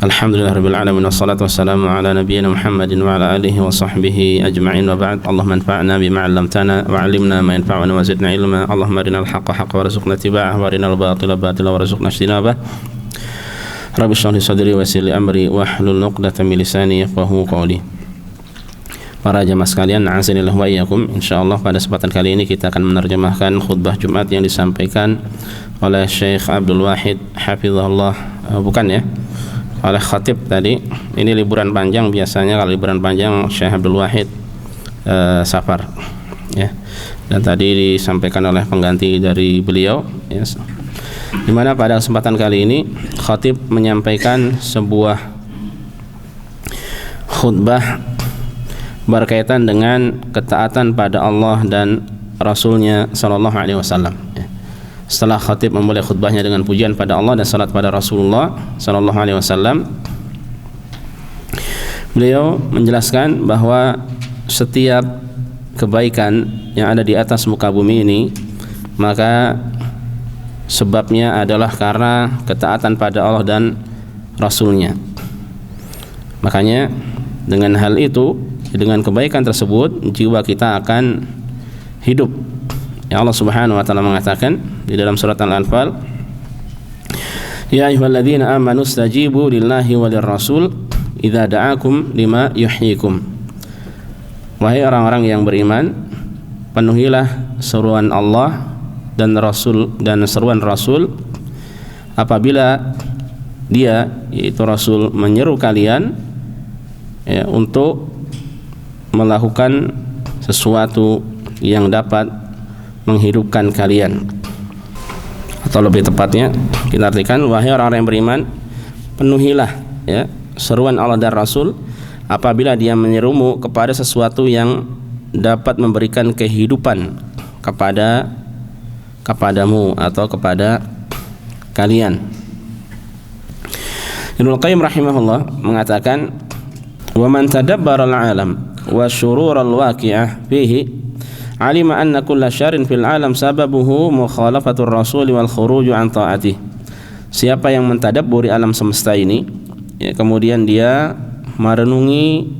Alhamdulillahirabbil alamin wassalatu wassalamu ala nabiyyina Muhammadin wa ala alihi wa sahbihi ajma'in wa ba'd. Allahumma anfa'na bima 'allamtana wa 'allimna ma yanfa'una wa zidna ilma. Allahumma arinal haqqa haqqan warzuqna ittiba'ahu wa arinal batila batila warzuqna ijtinabah. Rabbi shrah li sadri wa yassir li amri wahlul 'uqdatam min lisani yafqahu qawli. Para jemaah sekalian, a'azzanillahu wa iyyakum. Insyaallah pada kesempatan kali ini kita akan menerjemahkan khutbah Jumat yang disampaikan oleh Syekh Abdul Wahid hafizahullah, oleh khatib tadi. Ini liburan panjang, biasanya kalau liburan panjang Syekh Abdul Wahid safar ya. Dan tadi disampaikan oleh pengganti dari beliau ya. Di mana pada kesempatan kali ini khatib menyampaikan sebuah khutbah berkaitan dengan ketaatan pada Allah dan Rasulnya sallallahu alaihi wasallam. Setelah khatib memulai khutbahnya dengan pujian pada Allah dan salat pada Rasulullah sallallahu alaihi wasallam, beliau menjelaskan bahwa setiap kebaikan yang ada di atas muka bumi ini, maka sebabnya adalah karena ketaatan pada Allah dan Rasulnya. Makanya dengan hal itu, dengan kebaikan tersebut, jiwa kita akan hidup. Ya, Allah Subhanahu wa taala mengatakan di dalam surat Al-Anfal, ya ayyuhalladzina amanu stajibu lillahi walir rasul idza da'akum lima yuhyikum. Wahai orang-orang yang beriman, penuhilah seruan Allah dan Rasul dan seruan Rasul apabila dia, yaitu Rasul, menyeru kalian ya, untuk melakukan sesuatu yang dapat menghidupkan kalian. Atau lebih tepatnya kita artikan, wahai orang-orang yang beriman, penuhilah ya seruan Allah dan Rasul apabila dia menyerumu kepada sesuatu yang dapat memberikan kehidupan kepadamu atau kepada kalian. Ibnu Qayyim rahimahullah mengatakan, wa man tadabbara al-alam wa syurur al-waqi'ah fihi alima anna kulla syarrin fil alam sababuhu mukhalafatur rasul wal khuruju an ta'atih. Siapa yang mentadabburi alam semesta ini ya, kemudian dia merenungi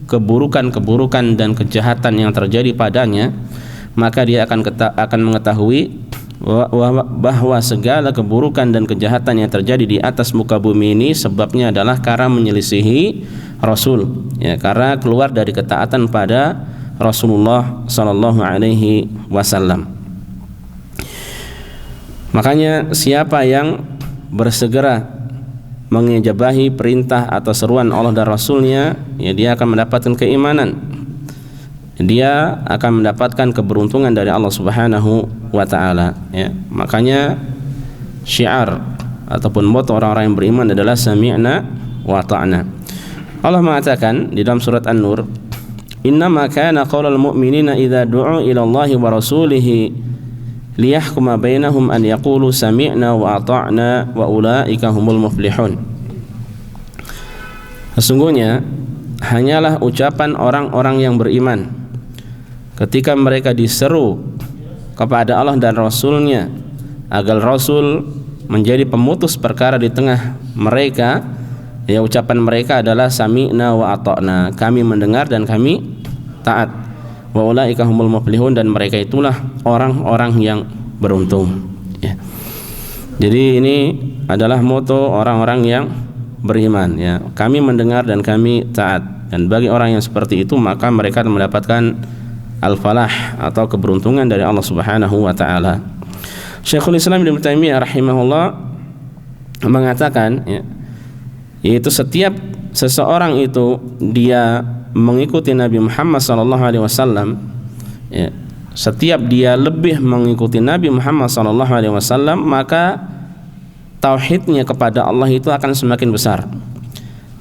keburukan-keburukan dan kejahatan yang terjadi padanya, maka dia akan mengetahui bahwa segala keburukan dan kejahatan yang terjadi di atas muka bumi ini sebabnya adalah karena menyelisihi Rasul ya, karena keluar dari ketaatan pada Rasulullah sallallahu alaihi wasallam. Makanya siapa yang bersegera mengijabahi perintah atau seruan Allah dan Rasulnya, ya, dia akan mendapatkan keimanan, dia akan mendapatkan keberuntungan dari Allah Subhanahu wa taala ya. Makanya syiar ataupun moto orang-orang yang beriman adalah sami'na wa ta'na. Allah mengatakan di dalam surat An-Nur, innama kana qaulal mu'minina idza du'u ila Allahi wa rasulihi liyahkuma bainahum an yaqulu sami'na wa ata'na wa ulaika humul muflihun. Sesungguhnya hanyalah ucapan orang-orang yang beriman ketika mereka diseru kepada Allah dan Rasulnya agar Rasul menjadi pemutus perkara di tengah mereka, ya, ucapan mereka adalah sami'na wa ata'na, kami mendengar dan kami taat. Wa ulaika humul muflihun, dan mereka itulah orang-orang yang beruntung ya. Jadi ini adalah moto orang-orang yang beriman ya, kami mendengar dan kami taat. Dan bagi orang yang seperti itu, maka mereka mendapatkan al-falah atau keberuntungan dari Allah Subhanahu wa taala. Syekhul Islam Ibnu Taimiyah rahimahullah mengatakan ya, yaitu setiap seseorang itu dia mengikuti Nabi Muhammad sallallahu alaihi wasallam ya, setiap dia lebih mengikuti Nabi Muhammad sallallahu alaihi wasallam, maka tauhidnya kepada Allah itu akan semakin besar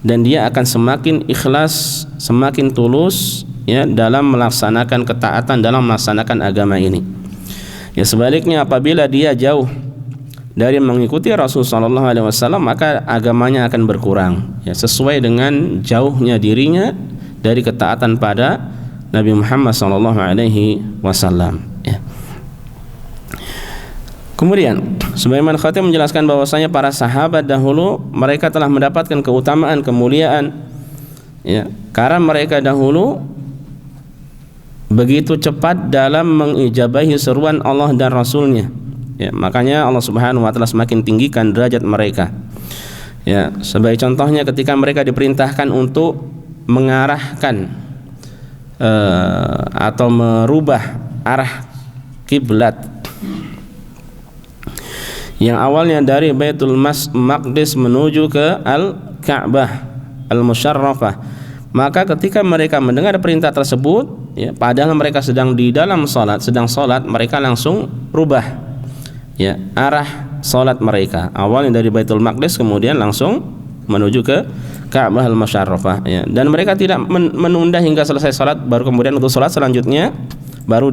dan dia akan semakin ikhlas, semakin tulus ya dalam melaksanakan ketaatan, dalam melaksanakan agama ini. Ya, sebaliknya apabila dia jauh dari mengikuti Rasul sallallahu alaihi wasallam, maka agamanya akan berkurang ya, sesuai dengan jauhnya dirinya dari ketaatan pada Nabi Muhammad sallallahu alaihi wasallam ya. Kemudian sebagaimana Khatib menjelaskan bahwasanya para sahabat dahulu mereka telah mendapatkan keutamaan, kemuliaan, ya, karena mereka dahulu begitu cepat dalam mengijabahi seruan Allah dan Rasulnya, ya, makanya Allah Subhanahu wa taala semakin tinggikan derajat mereka. Ya, sebagai contohnya ketika mereka diperintahkan untuk mengarahkan atau merubah arah kiblat yang awalnya dari Baitul Maqdis menuju ke Al-Ka'bah Al-Musyarrafah, maka ketika mereka mendengar perintah tersebut, ya, padahal mereka sedang di dalam sedang salat, mereka langsung rubah, ya, arah salat mereka, awalnya dari Baitul Maqdis kemudian langsung menuju ke Ka'bah Al-Musyarrafah, ya. Dan mereka tidak menunda hingga selesai salat baru kemudian untuk salat selanjutnya baru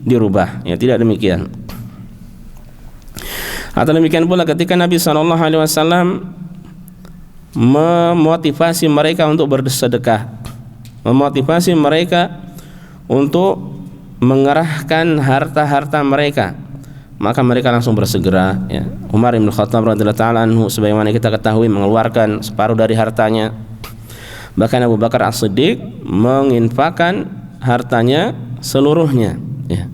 dirubah, ya, tidak demikian. Atau demikian pula ketika Nabi SAW memotivasi mereka untuk bersedekah, memotivasi mereka untuk mengerahkan harta-harta mereka, maka mereka langsung bersegera, ya. Umar bin Khattab radhiyallahu taala anhu sebagaimana kita ketahui mengeluarkan separuh dari hartanya. Bahkan Abu Bakar As-Siddiq menginfakkan hartanya seluruhnya, ya.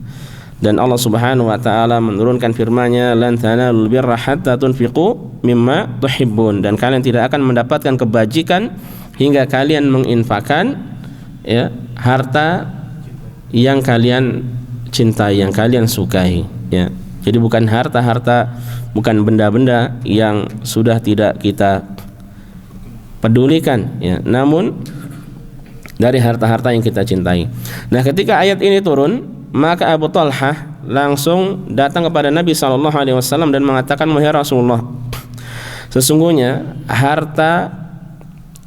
Dan Allah Subhanahu wa taala menurunkan firman-Nya, lan tanalul birra hatta tunfiqu mimma tuhibbun, dan kalian tidak akan mendapatkan kebajikan hingga kalian menginfakkan, ya, harta yang kalian cintai, yang kalian sukai, ya. Jadi bukan harta-harta, bukan benda-benda yang sudah tidak kita pedulikan, ya, namun dari harta-harta yang kita cintai. Nah, ketika ayat ini turun, maka Abu Talhah langsung datang kepada Nabi SAW dan mengatakan, "Wahai Rasulullah, sesungguhnya harta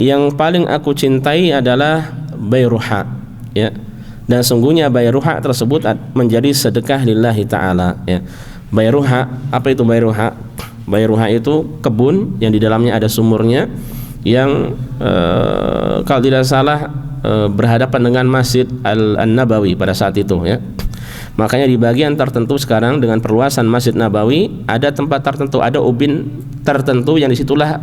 yang paling aku cintai adalah Bayruha, ya. Dan sungguhnya Bayruha tersebut menjadi sedekah lillahi ta'ala, ya." Bayruha, apa itu Bayruha? Bayruha itu kebun yang di dalamnya ada sumurnya, yang kalau tidak salah berhadapan dengan Masjid An-Nabawi pada saat itu, ya. Makanya di bagian tertentu sekarang dengan perluasan Masjid Nabawi ada tempat tertentu, ada ubin tertentu yang disitulah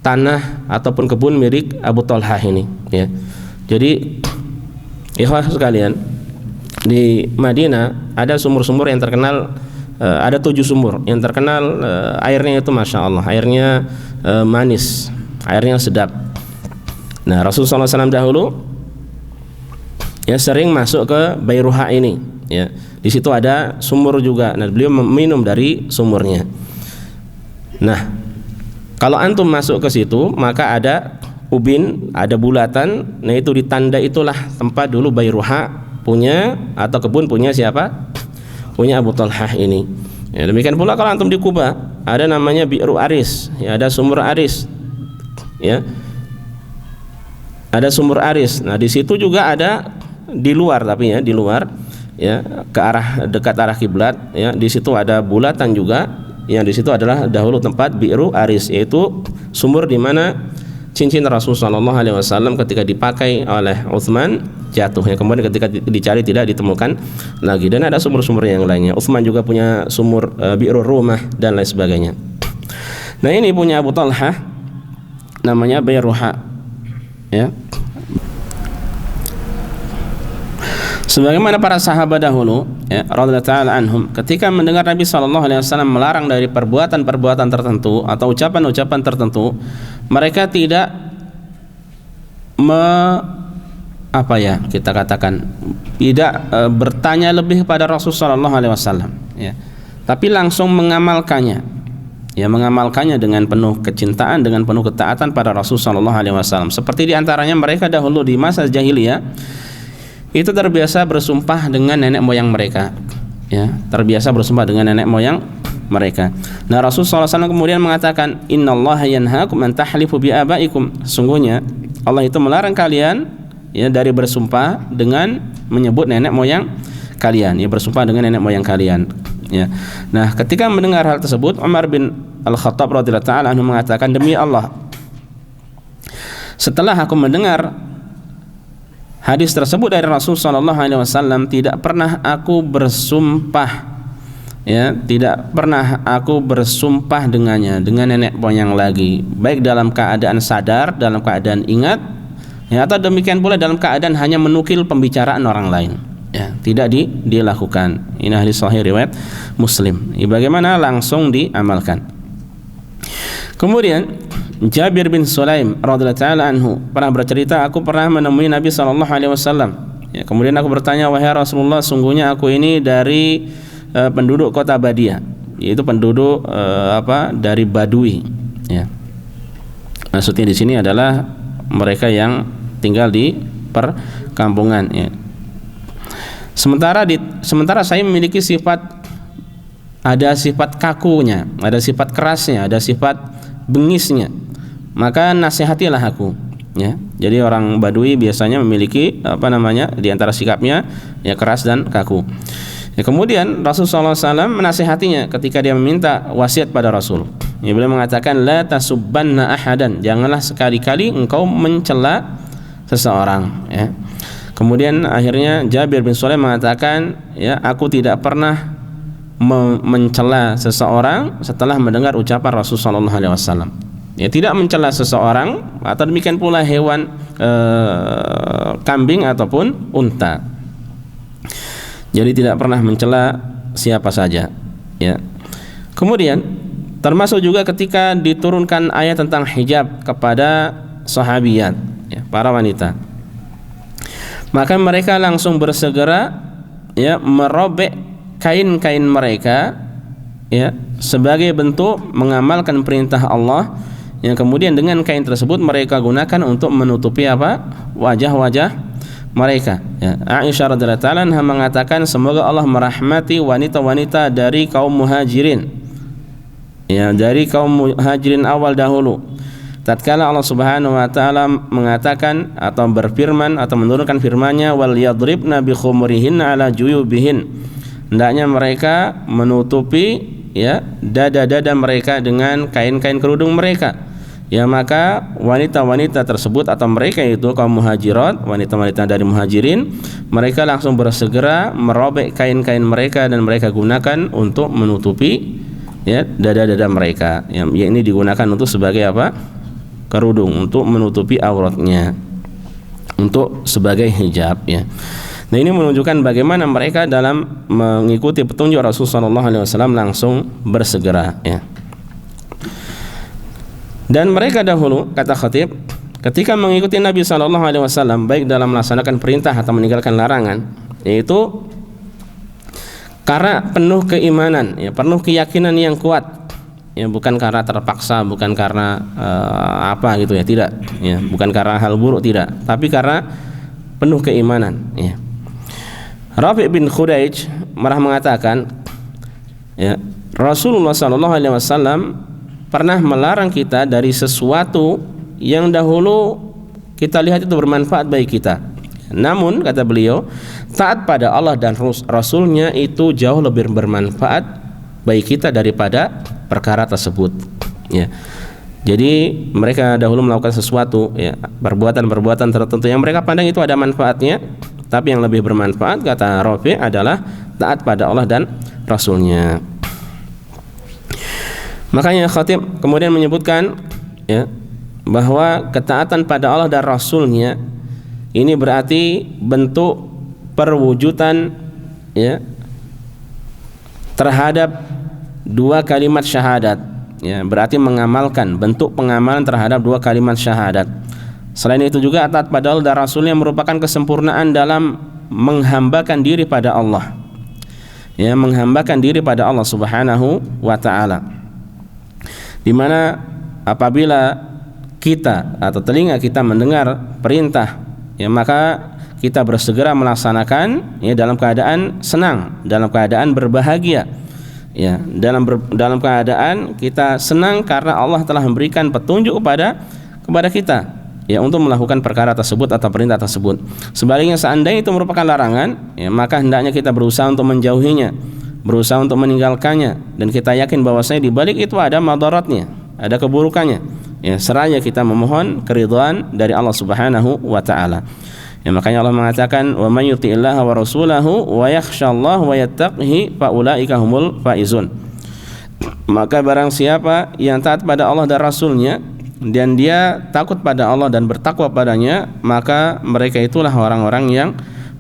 tanah ataupun kebun milik Abu Talhah ini, ya. Jadi ikhwah sekalian, di Madinah ada sumur-sumur yang terkenal, ada 7 sumur yang terkenal, airnya itu Masya Allah, airnya manis, airnya sedap. Nah, Rasulullah SAW dahulu, ya, sering masuk ke Bayruha ini, ya. Di situ ada sumur juga. Nah, beliau meminum dari sumurnya. Nah, kalau antum masuk ke situ, maka ada ubin, ada bulatan. Nah, itu ditanda itulah tempat dulu Bayruha punya, atau kebun punya siapa? Punya Abu Talhah ini. Ya, demikian pula kalau antum di Kuba, ada namanya Bi'ru Aris, ya, ada sumur Aris, ya. Ada sumur Aris. Nah, di situ juga ada di luar, tapi ya di luar, ya, ke arah dekat arah kiblat, ya. Di situ ada bulatan juga, yang di situ adalah dahulu tempat Bi'ru Aris, yaitu sumur di mana cincin Rasulullah SAW ketika dipakai oleh Utsman jatuh, ya. Kemudian ketika dicari tidak ditemukan lagi. Dan ada sumur-sumur yang lainnya. Utsman juga punya sumur Bi'ru Rumah dan lain sebagainya. Nah, ini punya Abu Talhah namanya Bayruha, ya. Sebagaimana para sahabat dahulu, ya, radhiyallahu ta'ala anhum, ketika mendengar Nabi SAW melarang dari perbuatan-perbuatan tertentu atau ucapan-ucapan tertentu, mereka tidak tidak bertanya lebih kepada Rasulullah SAW, ya, tapi langsung mengamalkannya, ya, mengamalkannya dengan penuh kecintaan, dengan penuh ketaatan pada Rasulullah SAW. Seperti diantaranya mereka dahulu di masa jahiliyah itu terbiasa bersumpah dengan nenek moyang mereka, ya, terbiasa bersumpah dengan nenek moyang mereka. Nah, Rasulullah SAW kemudian mengatakan, "Innallaha yanhaakum an tahlifu bi abaikum." Sungguhnya Allah itu melarang kalian, ya, dari bersumpah dengan menyebut nenek moyang kalian, ya, bersumpah dengan nenek moyang kalian, ya. Nah, ketika mendengar hal tersebut, Umar bin Al-Khattab radhiyallahu ta'ala anhu mengatakan, "Demi Allah, setelah aku mendengar hadis tersebut dari Rasul SAW, tidak pernah aku bersumpah ya, tidak pernah aku bersumpah dengannya, dengan nenek moyang lagi, baik dalam keadaan sadar, dalam keadaan ingat, ya, atau demikian pula dalam keadaan hanya menukil pembicaraan orang lain, ya, tidak dilakukan. Ini hadis sahih riwayat Muslim. Bagaimana langsung diamalkan. Kemudian Jabir bin Sulaim radhiyallahu taala anhu pernah bercerita, aku pernah menemui Nabi sallallahu alaihi wasallam. Ya, kemudian aku bertanya, wahai Rasulullah, sungguhnya aku ini dari penduduk kota Badia, yaitu penduduk dari Badui. Ya. Maksudnya di sini adalah mereka yang tinggal di perkampungan. Ya. Sementara saya memiliki ada sifat kakunya, ada sifat kerasnya, ada sifat bengisnya. Maka nasihatilah aku, ya. Jadi orang Badui biasanya memiliki di antara sikapnya ya keras dan kaku. Ya, kemudian Rasulullah SAW menasihatinya ketika dia meminta wasiat pada Rasul. Ya, beliau mengatakan, la tasubbanna ahadan, janganlah sekali-kali engkau mencela seseorang. Ya. Kemudian akhirnya Jabir bin Sulaim mengatakan, ya, aku tidak pernah mencela seseorang setelah mendengar ucapan Rasulullah SAW. Ya, tidak mencela seseorang atau demikian pula hewan kambing ataupun unta. Jadi tidak pernah mencela siapa saja. Ya. Kemudian termasuk juga ketika diturunkan ayat tentang hijab kepada sahabiyat, ya, para wanita, maka mereka langsung bersegera, ya, merobek kain-kain mereka, ya, sebagai bentuk mengamalkan perintah Allah, yang kemudian dengan kain tersebut mereka gunakan untuk menutupi wajah-wajah mereka. Ya. Aisyah radhiyallahu ta'ala anha mengatakan, semoga Allah merahmati wanita-wanita dari kaum muhajirin, ya, dari kaum muhajirin awal dahulu. Tatkala Allah Subhanahu wa taala mengatakan atau berfirman atau menurunkan firman-Nya, wal yadribna bi khumurihinna ala juyubihin, hendaknya mereka menutupi, ya, dada-dada mereka dengan kain-kain kerudung mereka. Ya, maka wanita-wanita tersebut atau mereka itu kaum muhajirat, wanita-wanita dari muhajirin, mereka langsung bersegera merobek kain-kain mereka dan mereka gunakan untuk menutupi, ya, dada-dada mereka. Ya, ini digunakan untuk sebagai kerudung, untuk menutupi auratnya, untuk sebagai hijab, ya. Nah, ini menunjukkan bagaimana mereka dalam mengikuti petunjuk Rasulullah SAW langsung bersegera, ya. Dan mereka dahulu, kata khatib, ketika mengikuti Nabi SAW, baik dalam melaksanakan perintah atau meninggalkan larangan, yaitu karena penuh keimanan, ya, penuh keyakinan yang kuat, ya, bukan karena terpaksa, bukan karena gitu, ya, tidak, ya, bukan karena hal buruk, tidak, tapi karena penuh keimanan, ya. Rafi' bin Khudaij marah mengatakan, ya, Rasulullah SAW pernah melarang kita dari sesuatu yang dahulu kita lihat itu bermanfaat bagi kita. Namun kata beliau, taat pada Allah dan Rasulnya itu jauh lebih bermanfaat bagi kita daripada perkara tersebut. Ya. Jadi mereka dahulu melakukan sesuatu, ya, perbuatan-perbuatan tertentu yang mereka pandang itu ada manfaatnya, tapi yang lebih bermanfaat, kata Rafi', adalah taat pada Allah dan Rasulnya. Makanya khatib kemudian menyebutkan, ya, bahwa ketaatan pada Allah dan Rasulnya ini berarti bentuk perwujudan, ya, terhadap dua kalimat syahadat, ya, berarti mengamalkan, bentuk pengamalan terhadap dua kalimat syahadat. Selain itu juga taat pada Allah dan Rasulnya merupakan kesempurnaan dalam menghambakan diri pada Allah, ya, menghambakan diri pada Allah Subhanahu wa ta'ala. Di mana apabila kita atau telinga kita mendengar perintah, ya, maka kita bersegera melaksanakan, ya, dalam keadaan senang, dalam keadaan berbahagia, ya, dalam keadaan kita senang karena Allah telah memberikan petunjuk kepada kita, ya, untuk melakukan perkara tersebut atau perintah tersebut. Sebaliknya, seandainya itu merupakan larangan, ya, maka hendaknya kita berusaha untuk menjauhinya, berusaha untuk meninggalkannya, dan kita yakin bahwasanya di balik itu ada madaratnya, ada keburukannya. Ya, seraya kita memohon keridhaan dari Allah Subhanahu wa taala. Ya, makanya Allah mengatakan wa may yuti'illaha wa rasulahu wa yakhsyallaha wa yattaqihi fa ulaika humul faizun. Maka barang siapa yang taat pada Allah dan Rasulnya dan dia takut pada Allah dan bertakwa padanya, maka mereka itulah orang-orang yang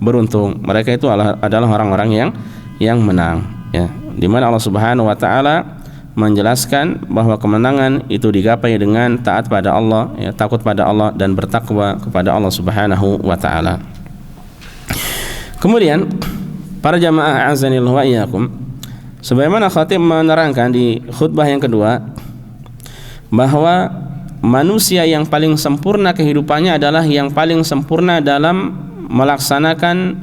beruntung. Mereka itu adalah orang-orang yang menang, ya. Di mana Allah Subhanahu wa taala menjelaskan bahwa kemenangan itu digapai dengan taat pada Allah, ya, takut pada Allah dan bertakwa kepada Allah Subhanahu wa taala. Kemudian para jamaah azanillahu wa iyyakum, sebagaimana khatib menerangkan di khutbah yang kedua bahwa manusia yang paling sempurna kehidupannya adalah yang paling sempurna dalam melaksanakan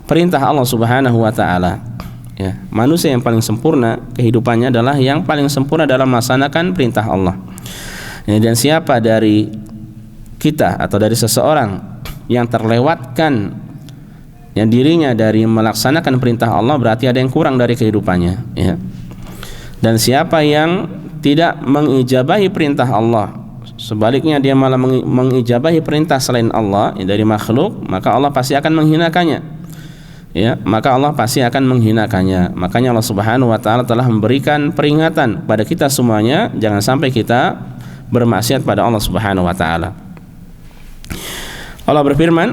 perintah Allah Subhanahu wa taala. Ya, manusia yang paling sempurna kehidupannya adalah yang paling sempurna dalam melaksanakan perintah Allah. Ya, dan siapa dari kita atau dari seseorang yang terlewatkan yang dirinya dari melaksanakan perintah Allah, berarti ada yang kurang dari kehidupannya, ya. Dan siapa yang tidak mengijabahi perintah Allah, sebaliknya dia malah mengijabahi perintah selain Allah, ya, dari makhluk, maka Allah pasti akan menghinakannya. Ya, maka Allah pasti akan menghinakannya. Makanya Allah Subhanahu wa taala telah memberikan peringatan pada kita semuanya, jangan sampai kita bermaksiat pada Allah Subhanahu wa taala. Allah berfirman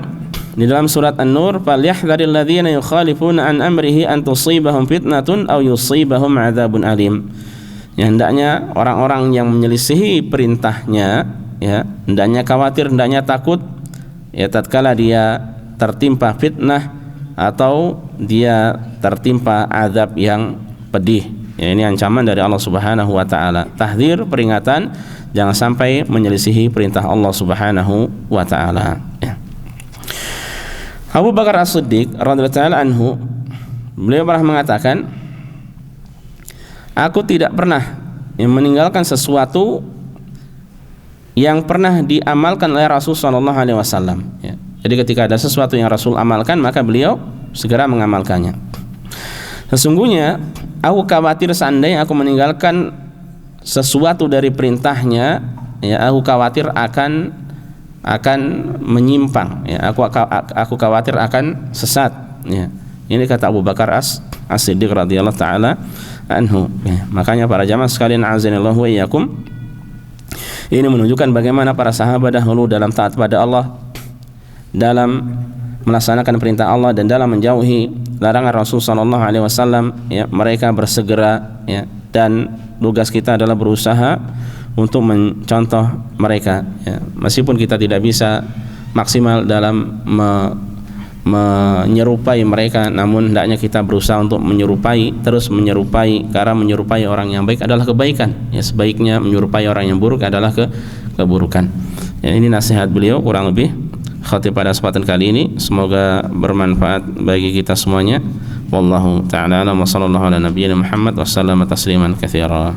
di dalam surat An-Nur, "Falyahdharil ladzina yukhalifuna an amrihi an tusibahum fitnatun aw yusibahum adzabun alim." Ya, hendaknya orang-orang yang menyelisihi perintahnya, ya, hendaknya khawatir, hendaknya takut, ya, tatkala dia tertimpa fitnah atau dia tertimpa azab yang pedih. Ya, ini ancaman dari Allah Subhanahu wa taala. Tahdzir, peringatan, jangan sampai menyelisihi perintah Allah Subhanahu wa taala, ya. Abu Bakar As-Siddiq radhiyallahu taala anhu, beliau pernah mengatakan, aku tidak pernah meninggalkan sesuatu yang pernah diamalkan oleh Rasul sallallahu alaihi wasallam, ya. Jadi ketika ada sesuatu yang Rasul amalkan, maka beliau segera mengamalkannya. Sesungguhnya aku khawatir seandainya aku meninggalkan sesuatu dari perintahnya, ya, aku khawatir akan menyimpang, ya, aku khawatir akan sesat, ya. Ini kata Abu Bakar As-Siddiq radhiyallahu taala anhu, ya. Makanya para jamaah sekalian azanillahu wa iyyakum, ini menunjukkan bagaimana para sahabat dahulu dalam taat pada Allah, dalam melaksanakan perintah Allah dan dalam menjauhi larangan Rasul sallallahu alaihi wasallam, ya, mereka bersegera, ya, dan tugas kita adalah berusaha untuk mencontoh mereka, ya. Meskipun kita tidak bisa maksimal dalam menyerupai mereka, namun hendaknya kita berusaha untuk terus menyerupai, karena menyerupai orang yang baik adalah kebaikan, ya. Sebaiknya menyerupai orang yang buruk adalah keburukan, ya. Ini nasihat beliau kurang lebih khatib pada kesempatan kali ini, semoga bermanfaat bagi kita semuanya. Wallahu ta'ala a'lam wa sallallahu ala nabiyyina Muhammad wa sallama tasliman katsira.